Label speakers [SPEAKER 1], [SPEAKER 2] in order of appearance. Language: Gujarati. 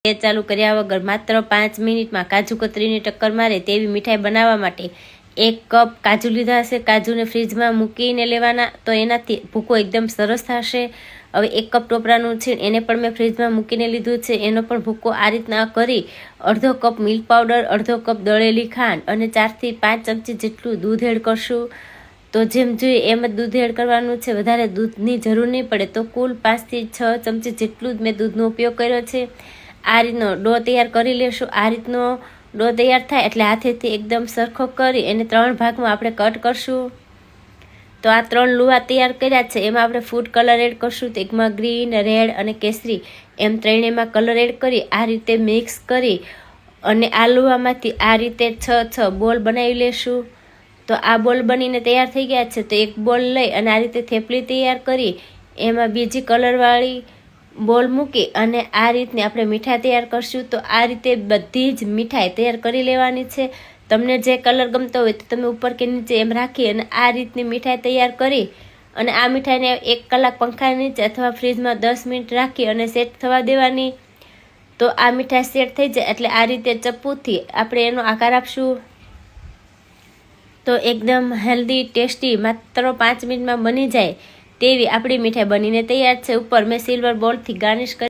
[SPEAKER 1] ગેસ ચાલુ કર્યા વગર માત્ર 5 મિનિટમાં કાજુ કતરીની ટક્કર મારે તેવી મીઠાઈ બનાવવા માટે 1 કપ કાજુ લીધા હશે. કાજુને ફ્રીજમાં મૂકીને લેવાના, તો એનાથી ભૂકો એકદમ સરસ થશે. હવે 1 કપ ટોપરાનું છીણ એને પણ મેં ફ્રીજમાં મૂકીને લીધું છે. એનો પણ ભૂકો આ રીતના કરી અડધો કપ મિલ્ક પાવડર, અડધો કપ દળેલી ખાંડ અને 4 થી 5 ચમચી જેટલું દૂધ એડ કરશું. તો જેમ જોઈએ એમ જ દૂધ એડ કરવાનું છે, વધારે દૂધની જરૂર નહીં પડે. તો કુલ 5 થી 6 ચમચી જેટલું જ મેં દૂધનો ઉપયોગ કર્યો છે. આ રીતનો ડો તૈયાર કરી લેશું. આ રીતનો ડો તૈયાર થાય એટલે હાથેથી એકદમ સરખો કરી એને 3 ભાગમાં આપણે કટ કરશું. તો આ 3 લુવા તૈયાર કર્યા છે. એમાં આપણે ફૂડ કલર એડ કરશું. તો એકમાં ગ્રીન, રેડ અને કેસરી એમ ત્રણેયમાં કલર એડ કરી આ રીતે મિક્સ કરી અને આ લુવામાંથી આ રીતે 6 બોલ બનાવી લેશું. તો આ બોલ બનીને તૈયાર થઈ ગયા છે. તો એક બોલ લઈ અને આ રીતે થેપલી તૈયાર કરી એમાં બીજી કલરવાળી બોલ મૂકી અને આ રીતની આપણે મીઠાઈ તૈયાર કરશું. તો આ રીતે બધી જ મીઠાઈ તૈયાર કરી લેવાની છે. તમને જે કલર ગમતો હોય તો તમે ઉપર કે નીચે એમ રાખી અને આ રીતની મીઠાઈ તૈયાર કરી અને આ મીઠાઈને 1 કલાક પંખા નીચે અથવા ફ્રીજમાં 10 મિનિટ રાખી અને સેટ થવા દેવાની. તો આ મીઠાઈ સેટ થઈ જાય એટલે આ રીતે ચપ્પુથી આપણે એનો આકાર આપશું. તો એકદમ હેલ્ધી, ટેસ્ટી, માત્ર 5 મિનિટમાં બની જાય તેવી આપણી મીઠાઈ બનીને તૈયાર છે. ઉપર મેં સિલ્વર બોલથી ગાર્નિશ કરી